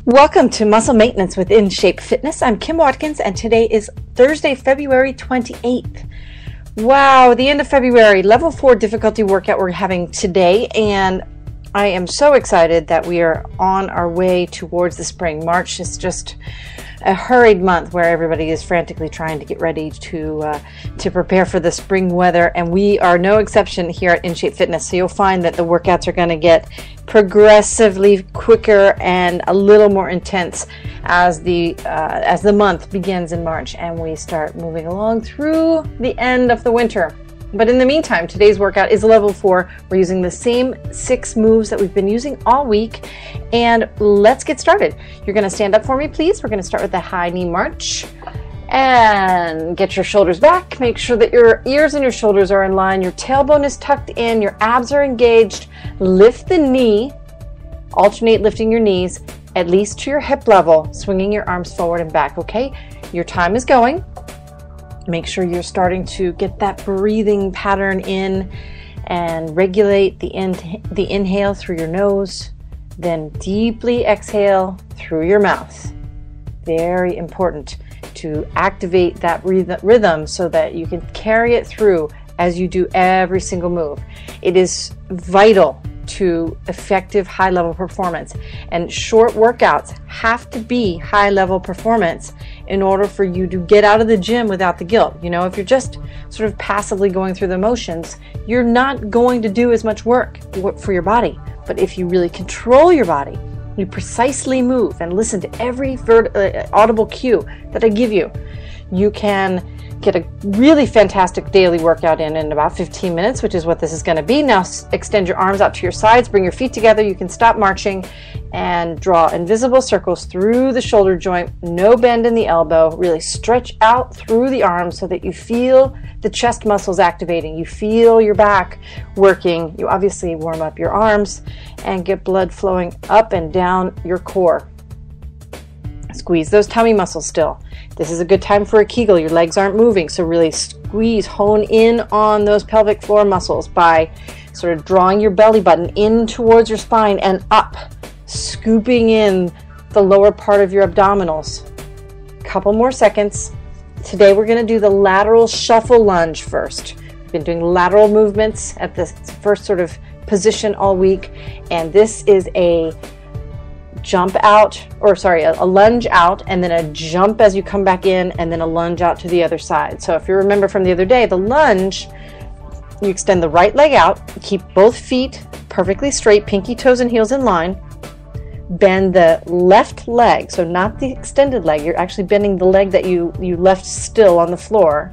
Welcome to Muscle Maintenance with In Shape Fitness. I'm Kim Watkins, and today is Thursday, February 28th. Wow, the end of February, level 4 difficulty workout we're having today, and I am so excited that we are on our way towards the spring. March is just a hurried month where everybody is frantically trying to get ready to prepare for the spring weather, and we are no exception here at In Shape Fitness. So you'll find that the workouts are going to get progressively quicker and a little more intense as the month begins in March and we start moving along through the end of the winter. But in the meantime, today's workout is level 4. We're using the same 6 moves that we've been using all week, and let's get started. You're going to stand up for me, please. We're going to start with the high knee march and get your shoulders back. Make sure that your ears and your shoulders are in line. Your tailbone is tucked in. Your abs are engaged. Lift the knee. Alternate lifting your knees at least to your hip level, swinging your arms forward and back, okay? Your time is going. Make sure you're starting to get that breathing pattern in and regulate the inhale through your nose, then deeply exhale through your mouth. Very important to activate that rhythm so that you can carry it through as you do every single move. It is vital to effective high-level performance, and short workouts have to be high-level performance in order for you to get out of the gym without the guilt. You know, if you're just sort of passively going through the motions, you're not going to do as much work for your body. But if you really control your body, you precisely move and listen to every audible cue that I give you, you can get a really fantastic daily workout in about 15 minutes, which is what this is going to be. Now extend your arms out to your sides, bring your feet together. You can stop marching and draw invisible circles through the shoulder joint. No bend in the elbow. Really stretch out through the arms so that you feel the chest muscles activating. You feel your back working. You obviously warm up your arms and get blood flowing up and down your core. Squeeze those tummy muscles still. This is a good time for a Kegel. Your legs aren't moving, so really squeeze, hone in on those pelvic floor muscles by sort of drawing your belly button in towards your spine and up, scooping in the lower part of your abdominals. Couple more seconds. Today we're going to do the lateral shuffle lunge first. We've been doing lateral movements at the first sort of position all week, and this is a lunge out, and then a jump as you come back in, and then a lunge out to the other side. So if you remember from the other day, the lunge, you extend the right leg out, keep both feet perfectly straight, pinky toes and heels in line, bend the left leg, so not the extended leg, you're actually bending the leg that you left still on the floor,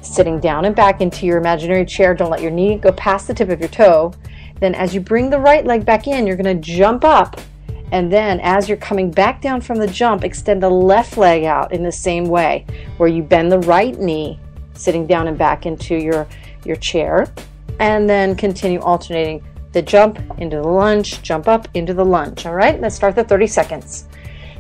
sitting down and back into your imaginary chair. Don't let your knee go past the tip of your toe. Then as you bring the right leg back in, you're going to jump up. And then as you're coming back down from the jump, extend the left leg out in the same way, where you bend the right knee, sitting down and back into your chair, and then continue alternating the jump into the lunge, jump up into the lunge. All right, let's start the 30 seconds.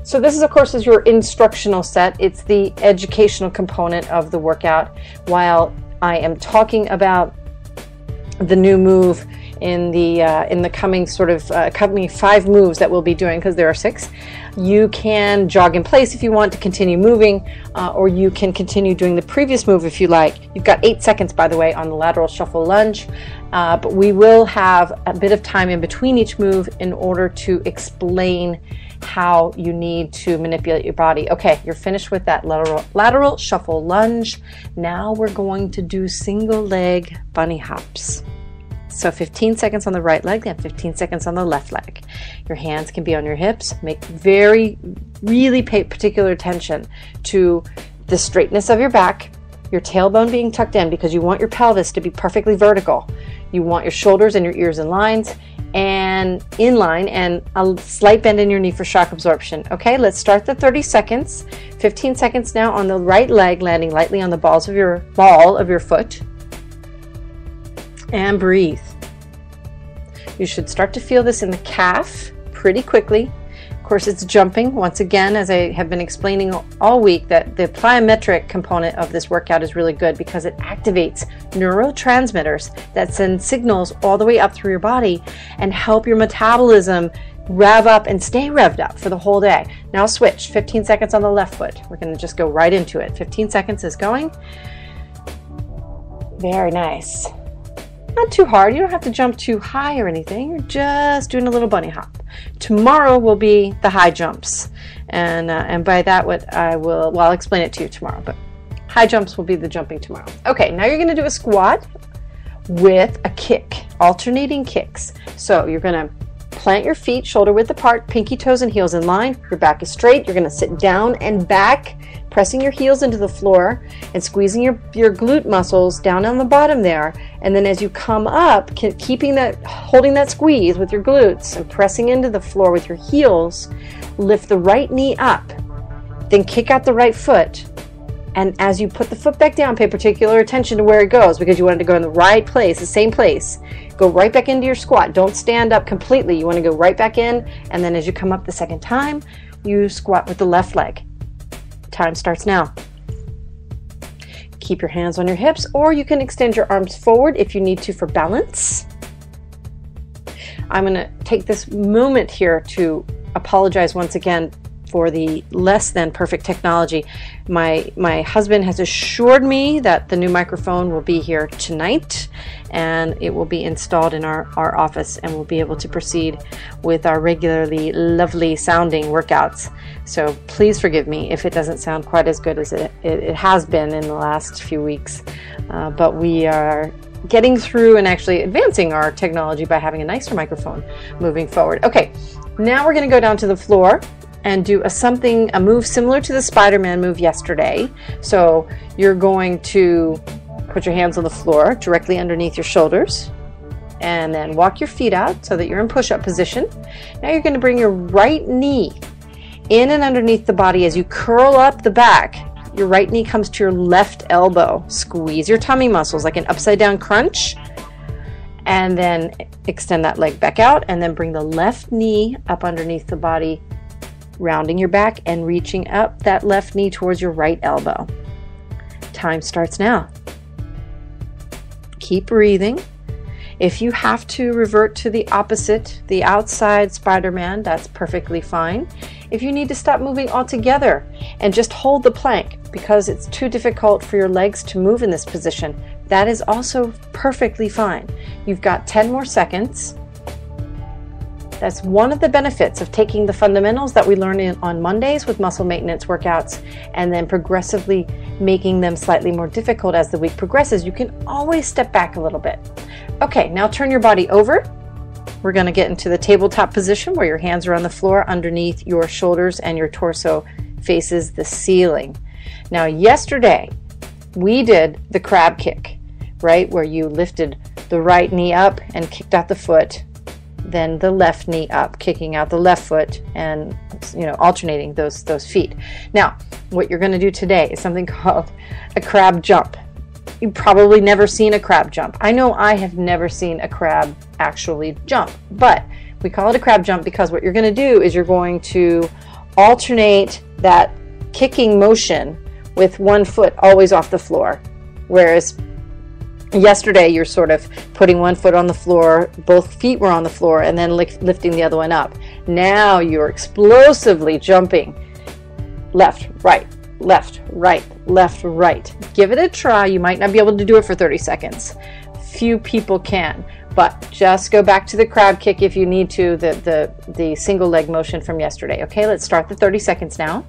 So this is, of course, is your instructional set. It's the educational component of the workout. While I am talking about the new move in the coming coming 5 moves that we'll be doing, because there are 6. You can jog in place if you want to continue moving, or you can continue doing the previous move if you like. You've got 8 seconds, by the way, on the lateral shuffle lunge, but we will have a bit of time in between each move in order to explain how you need to manipulate your body. Okay, you're finished with that lateral shuffle lunge. Now we're going to do single leg bunny hops. So 15 seconds on the right leg and 15 seconds on the left leg. Your hands can be on your hips. Really pay particular attention to the straightness of your back, your tailbone being tucked in, because you want your pelvis to be perfectly vertical. You want your shoulders and your ears in line, and a slight bend in your knee for shock absorption. Okay, let's start the 30 seconds. 15 seconds now on the right leg, landing lightly on the ball of your foot. And breathe. You should start to feel this in the calf pretty quickly. Of course, it's jumping. Once again, as I have been explaining all week, that the plyometric component of this workout is really good because it activates neurotransmitters that send signals all the way up through your body and help your metabolism rev up and stay revved up for the whole day. Now switch, 15 seconds on the left foot. We're going to just go right into it. 15 seconds is going. Very nice. Not too hard. You don't have to jump too high or anything. You're just doing a little bunny hop. Tomorrow will be the high jumps. And by that, I'll explain it to you tomorrow, but high jumps will be the jumping tomorrow. Okay, now you're going to do a squat with a kick, alternating kicks. So you're going to plant your feet shoulder width apart, pinky toes and heels in line. Your back is straight. You're going to sit down and back, pressing your heels into the floor and squeezing your glute muscles down on the bottom there. And then as you come up, holding that squeeze with your glutes and pressing into the floor with your heels, lift the right knee up, then kick out the right foot. And as you put the foot back down, pay particular attention to where it goes, because you want it to go in the right place, the same place. Go right back into your squat. Don't stand up completely. You want to go right back in, and then as you come up the second time, you squat with the left leg. Time starts now. Keep your hands on your hips, or you can extend your arms forward if you need to for balance. I'm going to take this moment here to apologize once again for the less than perfect technology. My husband has assured me that the new microphone will be here tonight, and it will be installed in our office, and we'll be able to proceed with our regularly lovely sounding workouts. So please forgive me if it doesn't sound quite as good as it has been in the last few weeks. But we are getting through and actually advancing our technology by having a nicer microphone moving forward. Okay, now we're going to go down to the floor and do a move similar to the Spider-Man move yesterday. So you're going to put your hands on the floor directly underneath your shoulders, and then walk your feet out so that you're in push-up position. Now you're going to bring your right knee in and underneath the body as you curl up the back. Your right knee comes to your left elbow. Squeeze your tummy muscles like an upside down crunch, and then extend that leg back out, and then bring the left knee up underneath the body, rounding your back and reaching up that left knee towards your right elbow. Time starts now. Keep breathing. If you have to revert to the opposite, the outside Spider-Man, that's perfectly fine. If you need to stop moving altogether and just hold the plank because it's too difficult for your legs to move in this position, that is also perfectly fine. You've got 10 more seconds. That's one of the benefits of taking the fundamentals that we learn on Mondays with muscle maintenance workouts and then progressively making them slightly more difficult as the week progresses. You can always step back a little bit. Okay, now turn your body over. We're going to get into the tabletop position where your hands are on the floor underneath your shoulders and your torso faces the ceiling. Now, yesterday we did the crab kick, right? Where you lifted the right knee up and kicked out the foot, then the left knee up, kicking out the left foot, and alternating those feet. Now, what you're going to do today is something called a crab jump. You've probably never seen a crab jump. I know I have never seen a crab actually jump, but we call it a crab jump because what you're going to do is you're going to alternate that kicking motion with one foot always off the floor, whereas yesterday you're sort of putting one foot on the floor, both feet were on the floor, and then lifting the other one up. Now you're explosively jumping left, right, left, right, left, right. Give it a try. You might not be able to do it for 30 seconds. Few people can, but just go back to the crab kick if you need to, the single leg motion from yesterday. Okay, let's start the 30 seconds now.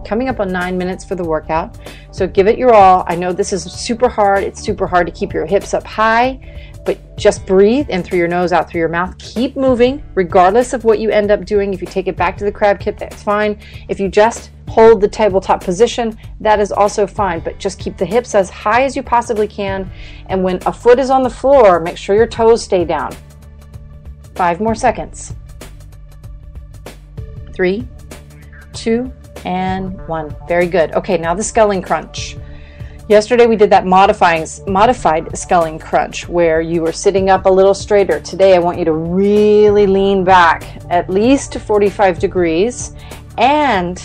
Coming up on 9 minutes for the workout. So give it your all. I know this is super hard. It's super hard to keep your hips up high, but just breathe in through your nose, out through your mouth. Keep moving regardless of what you end up doing. If you take it back to the crab kick, that's fine. If you just hold the tabletop position, that is also fine, but just keep the hips as high as you possibly can. And when a foot is on the floor, make sure your toes stay down. 5 more seconds. 3, 2, and 1. Very good. Okay, now the sculling crunch. Yesterday we did that modified sculling crunch where you were sitting up a little straighter. Today I want you to really lean back at least to 45 degrees and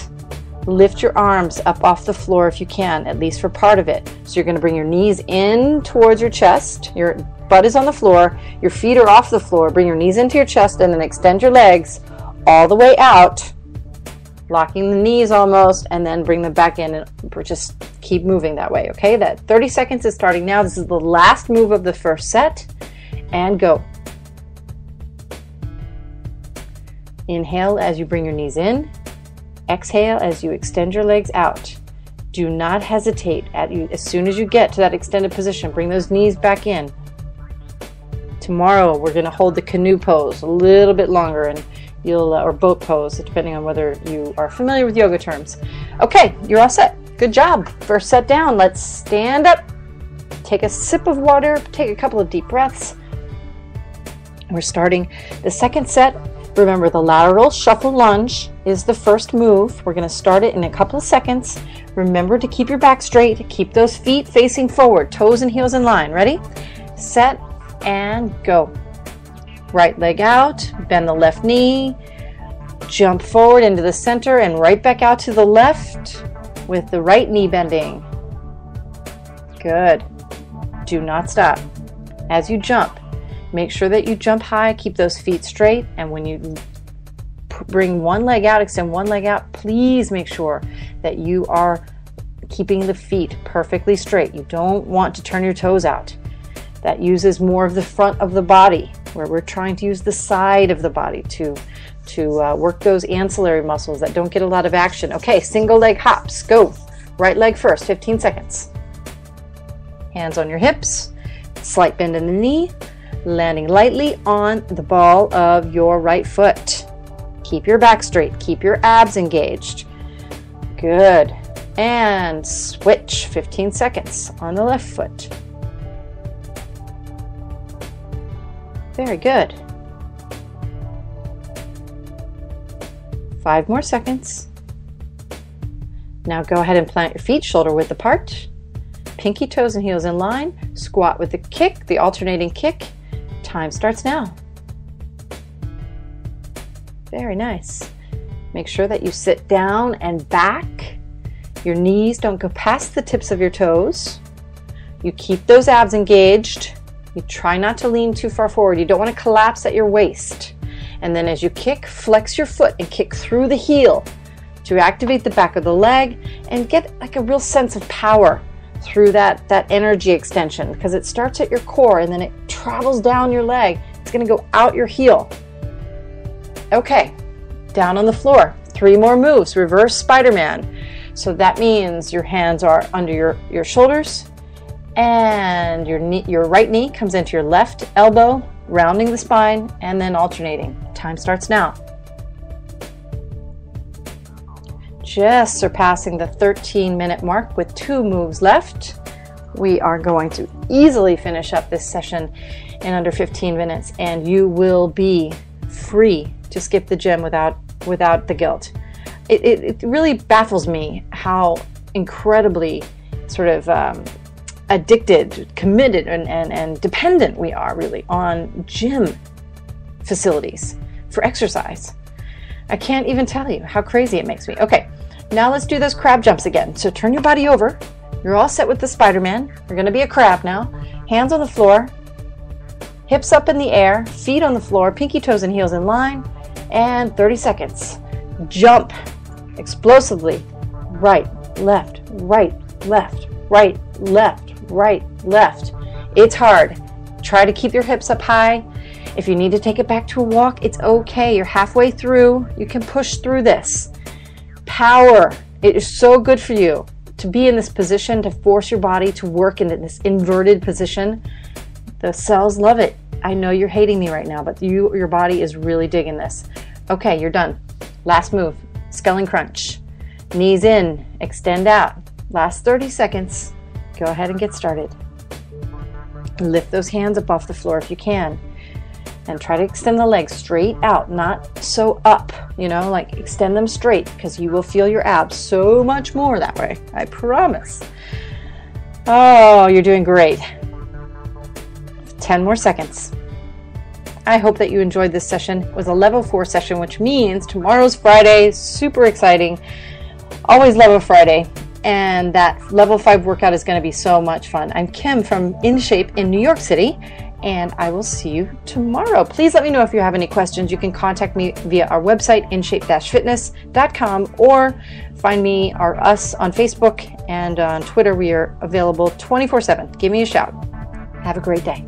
lift your arms up off the floor if you can, at least for part of it. So you're going to bring your knees in towards your chest. Your butt is on the floor. Your feet are off the floor. Bring your knees into your chest and then extend your legs all the way out, locking the knees almost, and then bring them back in and just keep moving that way, okay? That 30 seconds is starting now. This is the last move of the first set, and go. Inhale as you bring your knees in. Exhale as you extend your legs out. Do not hesitate. As soon as you get to that extended position, bring those knees back in. Tomorrow we're going to hold the canoe pose a little bit longer, and you'll or boat pose, depending on whether you are familiar with yoga terms. Okay, you're all set. Good job. First set down. Let's stand up. Take a sip of water. Take a couple of deep breaths. We're starting the second set. Remember, the lateral shuffle lunge is the first move. We're going to start it in a couple of seconds. Remember to keep your back straight. Keep those feet facing forward, toes and heels in line. Ready? Set and go. Right leg out, bend the left knee, jump forward into the center and right back out to the left with the right knee bending. Good. Do not stop. As you jump, make sure that you jump high, keep those feet straight, and when you bring one leg out, extend one leg out, please make sure that you are keeping the feet perfectly straight. You don't want to turn your toes out. That uses more of the front of the body, where we're trying to use the side of the body to work those ancillary muscles that don't get a lot of action. Okay, single leg hops. Go. Right leg first, 15 seconds. Hands on your hips, slight bend in the knee, landing lightly on the ball of your right foot. Keep your back straight. Keep your abs engaged. Good. And switch, 15 seconds on the left foot. Very good. 5 more seconds. Now go ahead and plant your feet shoulder width apart. Pinky toes and heels in line. Squat with the kick, the alternating kick. Time starts now. Very nice. Make sure that you sit down and back. Your knees don't go past the tips of your toes. You keep those abs engaged. You try not to lean too far forward. You don't want to collapse at your waist. And then as you kick, flex your foot and kick through the heel to activate the back of the leg and get like a real sense of power through that energy extension, because it starts at your core and then it travels down your leg. It's going to go out your heel. Okay, down on the floor. 3 more moves. Reverse Spider-Man. So that means your hands are under your shoulders, and your right knee comes into your left elbow, rounding the spine, and then alternating. Time starts now. Just surpassing the 13-minute mark with 2 moves left. We are going to easily finish up this session in under 15 minutes, and you will be free to skip the gym without the guilt. It really baffles me how incredibly sort of addicted, committed, and dependent we are really on gym facilities for exercise. I can't even tell you how crazy it makes me. Okay, now let's do those crab jumps again. So turn your body over. You're all set with the Spider-Man. We're going to be a crab now. Hands on the floor, hips up in the air, feet on the floor, pinky toes and heels in line, and 30 seconds. Jump explosively. Right, left, right, left, right, left, right, left. It's hard. Try to keep your hips up high. If you need to take it back to a walk, it's okay. You're halfway through. You can push through this. Power. It is so good for you to be in this position, to force your body to work in this inverted position. The cells love it. I know you're hating me right now, but your body is really digging this. Okay, you're done. Last move, Sculling Crunch. Knees in, extend out. Last 30 seconds. Go ahead and get started. Lift those hands up off the floor if you can. And try to extend the legs straight out, not so up, like extend them straight, because you will feel your abs so much more that way. I promise. Oh, you're doing great. 10 more seconds. I hope that you enjoyed this session. It was a level 4 session, which means tomorrow's Friday. Super exciting. Always love a Friday. And that level 5 workout is going to be so much fun. I'm Kim from InShape in New York City. and I will see you tomorrow. Please let me know if you have any questions. You can contact me via our website, inshape-fitness.com, or find me or us on Facebook and on Twitter. We are available 24/7. Give me a shout. Have a great day.